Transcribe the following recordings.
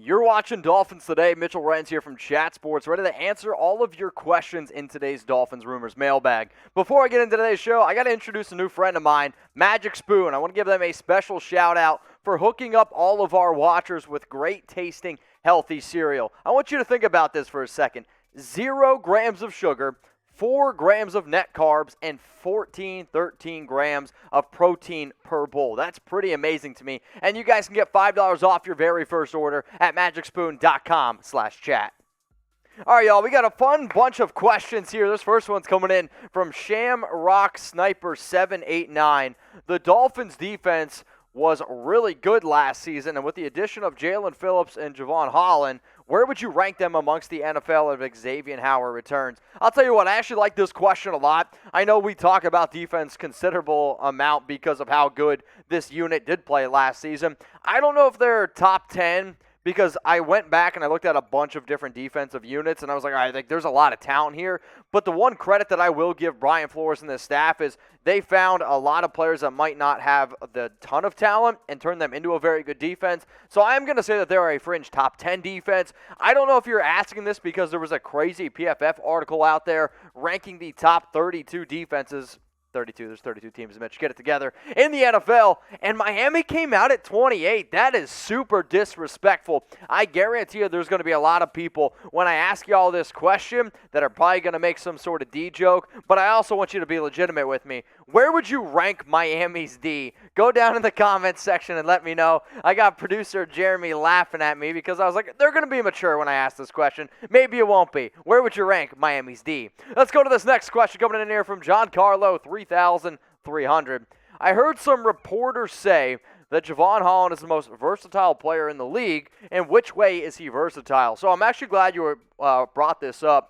You're watching Dolphins Today. Mitchell Renz here from Chat Sports, ready to answer all of your questions in today's Dolphins Rumors Mailbag. Before I get into today's show, I got to introduce a new friend of mine, Magic Spoon. I want to give them a special shout out for hooking up all of our watchers with great tasting, healthy cereal. I want you to think about this for a second. 0 grams of sugar, 4 grams of net carbs, and 13 grams of protein per bowl. That's pretty amazing to me. And you guys can get $5 off your very first order at magicspoon.com/chat. All right, y'all, we got a fun bunch of questions here. This first one's coming in from Shamrock Sniper 789. The Dolphins defense was really good last season, and with the addition of Jaelan Phillips and Jevon Holland, where would you rank them amongst the NFL if Xavien Howard returns? I'll tell you what, I actually like this question a lot. I know we talk about defense considerable amount because of how good this unit did play last season. I don't know if they're top 10 because I went back and I looked at a bunch of different defensive units, and I was like, all right, I think there's a lot of talent here. But the one credit that I will give Brian Flores and this staff is they found a lot of players that might not have the ton of talent and turned them into a very good defense. So I am going to say that they're a fringe top 10 defense. I don't know if you're asking this because there was a crazy PFF article out there ranking the top 32 defenses. 32, there's 32 teams, Mitch, get it together, in the NFL, and Miami came out at 28. That is super disrespectful. I guarantee you there's going to be a lot of people, when I ask y'all this question, that are probably going to make some sort of D joke, but I also want you to be legitimate with me. Where would you rank Miami's D? Go down in the comments section and let me know. I got producer Jeremy laughing at me because I was like, they're going to be mature when I ask this question. Maybe it won't be. Where would you rank Miami's D? Let's go to this next question coming in here from John Carlo, 3,300. I heard some reporters say that Jevon Holland is the most versatile player in the league, and which way is he versatile? So I'm actually glad you brought this up.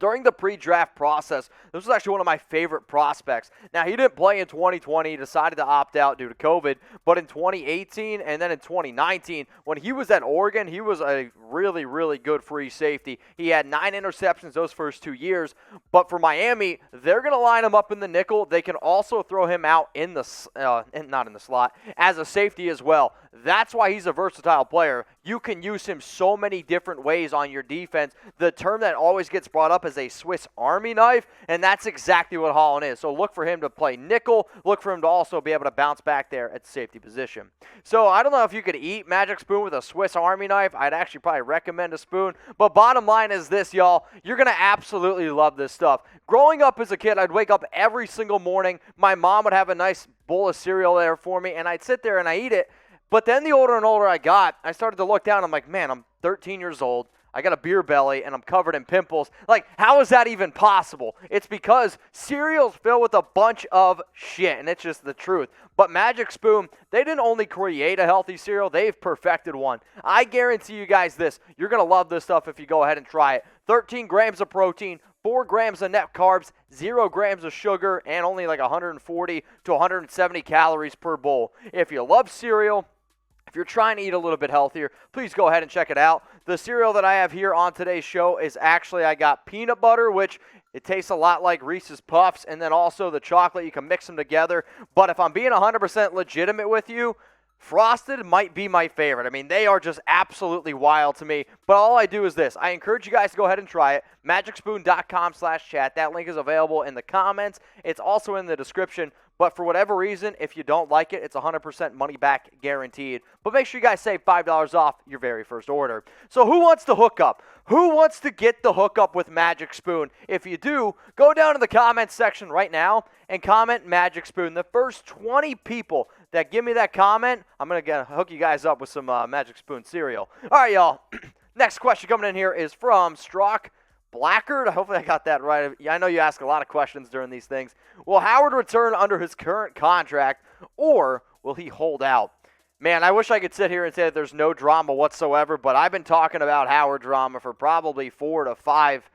During the pre-draft process, this was actually one of my favorite prospects. Now, he didn't play in 2020. He decided to opt out due to COVID. But in 2018 and then in 2019, when he was at Oregon, he was a really, really good free safety. He had 9 interceptions those first 2 years. But for Miami, they're going to line him up in the nickel. They can also throw him out in the not in the slot, as a safety as well. That's why he's a versatile player. You can use him so many different ways on your defense. The term that always gets brought up is a Swiss Army knife, and that's exactly what Holland is. So look for him to play nickel. Look for him to also be able to bounce back there at the safety position. So I don't know if you could eat Magic Spoon with a Swiss Army knife. I'd actually probably recommend a spoon. But bottom line is this, y'all. You're going to absolutely love this stuff. Growing up as a kid, I'd wake up every single morning. My mom would have a nice bowl of cereal there for me, and I'd sit there and I eat it. But then the older and older I got, I started to look down. I'm like, man, I'm 13 years old. I got a beer belly, and I'm covered in pimples. Like, how is that even possible? It's because cereal's filled with a bunch of shit, and it's just the truth. But Magic Spoon, they didn't only create a healthy cereal, they've perfected one. I guarantee you guys this. You're going to love this stuff if you go ahead and try it. 13 grams of protein, 4 grams of net carbs, 0 grams of sugar, and only like 140 to 170 calories per bowl. If you love cereal, if you're trying to eat a little bit healthier, please go ahead and check it out. The cereal that I have here on today's show is actually, I got peanut butter, which it tastes a lot like Reese's Puffs, and then also the chocolate. You can mix them together. But if I'm being 100% legitimate with you, Frosted might be my favorite. I mean, they are just absolutely wild to me. But all I do is this. I encourage you guys to go ahead and try it. Magicspoon.com/chat. That link is available in the comments. It's also in the description. But for whatever reason, if you don't like it, it's 100% money back guaranteed. But make sure you guys save $5 off your very first order. So who wants the hookup? Who wants to get the hookup with Magic Spoon? If you do, go down to the comments section right now and comment Magic Spoon. The first 20 people that give me that comment, I'm going to hook you guys up with some Magic Spoon cereal. All right, y'all. Next question coming in here is from Strock Blackard. Hopefully I got that right. I know you ask a lot of questions during these things. Will Howard return under his current contract, or will he hold out? Man, I wish I could sit here and say that there's no drama whatsoever, but I've been talking about Howard drama for probably 4 to 5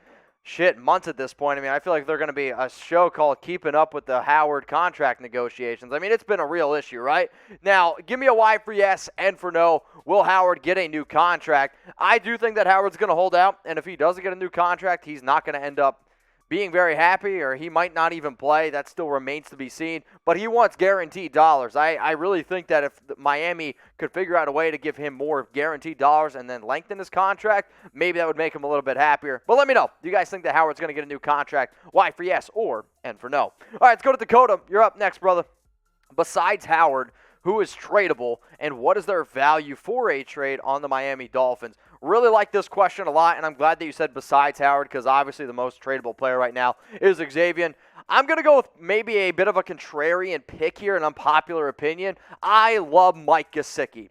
months at this point. I mean, I feel like they're going to be a show called Keeping Up with the Howard contract negotiations. I mean, it's been a real issue, right? Now, give me a Y for yes and for no. Will Howard get a new contract? I do think that Howard's going to hold out, and if he doesn't get a new contract, he's not going to end up being very happy, or he might not even play. That still remains to be seen. But he wants guaranteed dollars. I really think that if Miami could figure out a way to give him more guaranteed dollars and then lengthen his contract, maybe that would make him a little bit happier. But let me know. Do you guys think that Howard's going to get a new contract? Why for yes or and for no? All right, let's go to Dakota. You're up next, brother. Besides Howard, who is tradable, and what is their value for a trade on the Miami Dolphins? Really like this question a lot, and I'm glad that you said besides Howard, because obviously the most tradable player right now is Xavien. I'm going to go with maybe a bit of a contrarian pick here, an unpopular opinion. I love Mike Gesicki.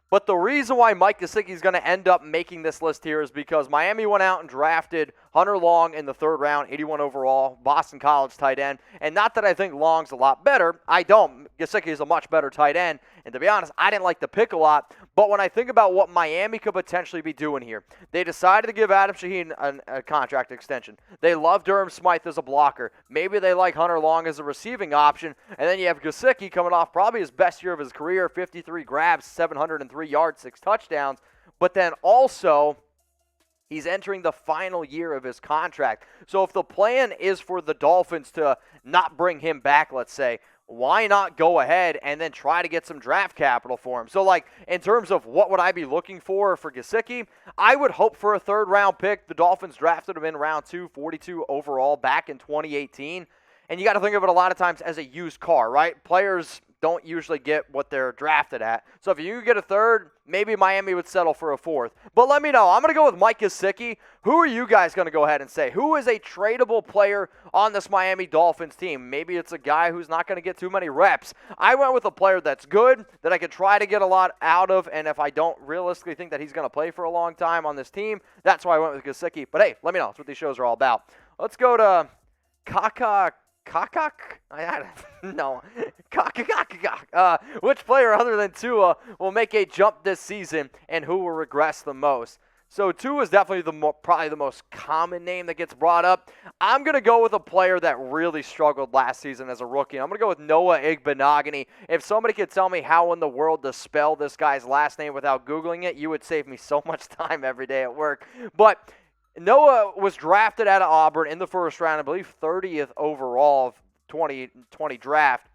But the reason why Mike Gesicki is going to end up making this list here is because Miami went out and drafted Hunter Long in the 3rd round, 81 overall, Boston College tight end. And not that I think Long's a lot better. I don't. Gesicki is a much better tight end. And to be honest, I didn't like the pick a lot. But when I think about what Miami could potentially be doing here, they decided to give Adam Shaheen a contract extension. They love Durham Smythe as a blocker. Maybe they like Hunter Long as a receiving option. And then you have Gesicki coming off probably his best year of his career, 53 grabs, 703 yards, 6 touchdowns. But then also, he's entering the final year of his contract. So if the plan is for the Dolphins to not bring him back, let's say, why not go ahead and then try to get some draft capital for him? So, like, in terms of what would I be looking for Gesicki, I would hope for a 3rd-round pick. The Dolphins drafted him in round 2, 42 overall back in 2018. And you got to think of it a lot of times as a used car, right? Players don't usually get what they're drafted at. So if you get a 3rd, maybe Miami would settle for a 4th. But let me know. I'm going to go with Mike Gesicki. Who are you guys going to go ahead and say? Who is a tradable player on this Miami Dolphins team? Maybe it's a guy who's not going to get too many reps. I went with a player that's good, that I could try to get a lot out of, and if I don't realistically think that he's going to play for a long time on this team, that's why I went with Gesicki. But hey, let me know. That's what these shows are all about. Let's go to Caca Cacac? No. Caca Cacac. Which player other than Tua will make a jump this season, and who will regress the most? So Tua is definitely probably the most common name that gets brought up. I'm going to go with a player that really struggled last season as a rookie. I'm going to go with Noah Igbenogany. If somebody could tell me how in the world to spell this guy's last name without Googling it, you would save me so much time every day at work. But Noah was drafted out of Auburn in the 1st round, I believe 30th overall of 2020 draft.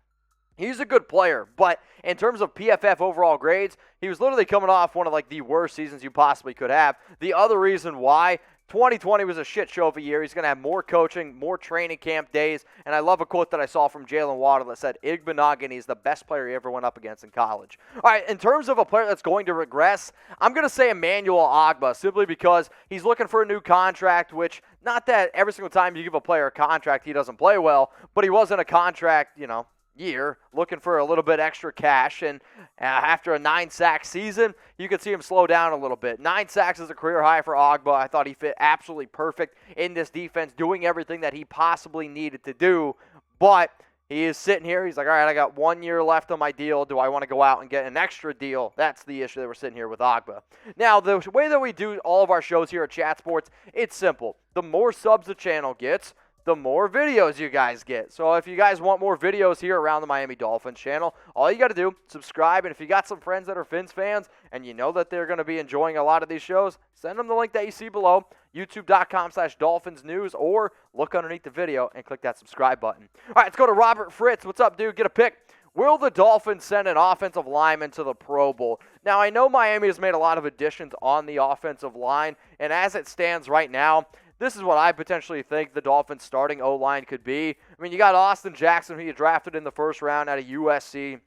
He's a good player, but in terms of PFF overall grades, he was literally coming off one of like the worst seasons you possibly could have. The other reason why 2020 was a shit show of a year. He's going to have more coaching, more training camp days, and I love a quote that I saw from Jalen Waddle that said, Igbenogany is the best player he ever went up against in college. All right, in terms of a player that's going to regress, I'm going to say Emmanuel Ogbah, simply because he's looking for a new contract, which, not that every single time you give a player a contract he doesn't play well, but he was in a contract, year looking for a little bit extra cash, and after a 9-sack season, you could see him slow down a little bit. 9 sacks is a career high for Ogbah. I thought he fit absolutely perfect in this defense, doing everything that he possibly needed to do, but he is sitting here. He's like, all right, I got 1 year left on my deal. Do I want to go out and get an extra deal? That's the issue that we're sitting here with Ogbah. Now, the way that we do all of our shows here at Chat Sports, it's simple. The more subs the channel gets, the more videos you guys get. So if you guys want more videos here around the Miami Dolphins channel, all you got to do, subscribe. And if you got some friends that are Fins fans and you know that they're going to be enjoying a lot of these shows, send them the link that you see below, youtube.com/DolphinsNews, or look underneath the video and click that subscribe button. All right, let's go to Robert Fritz. What's up, dude? Get a pick. Will the Dolphins send an offensive lineman to the Pro Bowl? Now, I know Miami has made a lot of additions on the offensive line, and as it stands right now, this is what I potentially think the Dolphins' starting O-line could be. I mean, you got Austin Jackson, who you drafted in the 1st round out of USC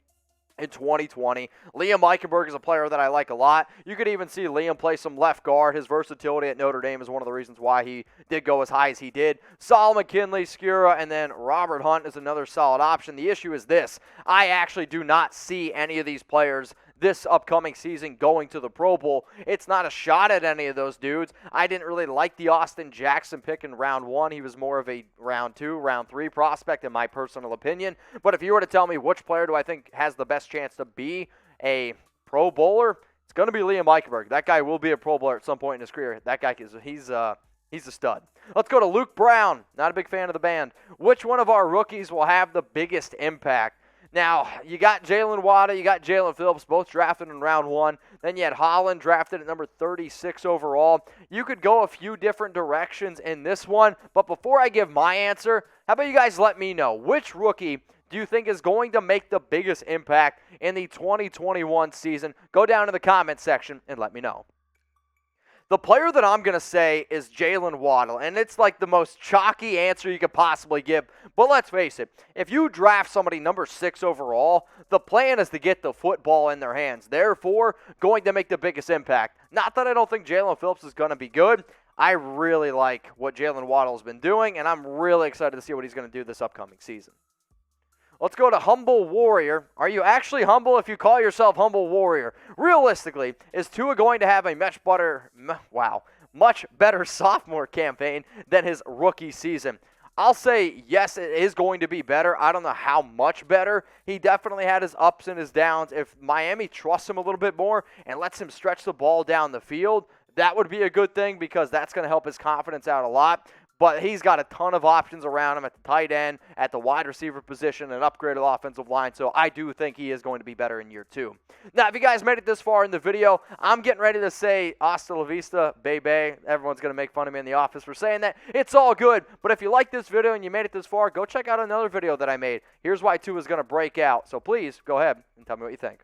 in 2020. Liam Eichenberg is a player that I like a lot. You could even see Liam play some left guard. His versatility at Notre Dame is one of the reasons why he did go as high as he did. Solomon Kinley, Skura, and then Robert Hunt is another solid option. The issue is this. I actually do not see any of these players this upcoming season going to the Pro Bowl. It's not a shot at any of those dudes. I didn't really like the Austin Jackson pick in round 1. He was more of a round 2, round 3 prospect in my personal opinion. But if you were to tell me which player do I think has the best chance to be a Pro Bowler, it's going to be Liam Eichenberg. That guy will be a Pro Bowler at some point in his career. That guy he's a stud. Let's go to Luke Brown. Not a big fan of the band. Which one of our rookies will have the biggest impact? Now, you got Jalen Waddle, you got Jaelan Phillips, both drafted in round 1. Then you had Holland drafted at number 36 overall. You could go a few different directions in this one, but before I give my answer, how about you guys let me know, which rookie do you think is going to make the biggest impact in the 2021 season? Go down to the comment section and let me know. The player that I'm going to say is Jalen Waddle, and it's like the most chalky answer you could possibly give. But let's face it, if you draft somebody number 6 overall, the plan is to get the football in their hands. Therefore, going to make the biggest impact. Not that I don't think Jaelan Phillips is going to be good. I really like what Jalen Waddle has been doing, and I'm really excited to see what he's going to do this upcoming season. Let's go to Humble Warrior. Are you actually humble if you call yourself Humble Warrior? Realistically, is Tua going to have a much better sophomore campaign than his rookie season? I'll say yes, it is going to be better. I don't know how much better. He definitely had his ups and his downs. If Miami trusts him a little bit more and lets him stretch the ball down the field, that would be a good thing because that's going to help his confidence out a lot. But he's got a ton of options around him at the tight end, at the wide receiver position, an upgraded offensive line. So I do think he is going to be better in year 2. Now, if you guys made it this far in the video, I'm getting ready to say hasta la vista, baby. Everyone's going to make fun of me in the office for saying that. It's all good. But if you like this video and you made it this far, go check out another video that I made. Here's why Tua is going to break out. So please go ahead and tell me what you think.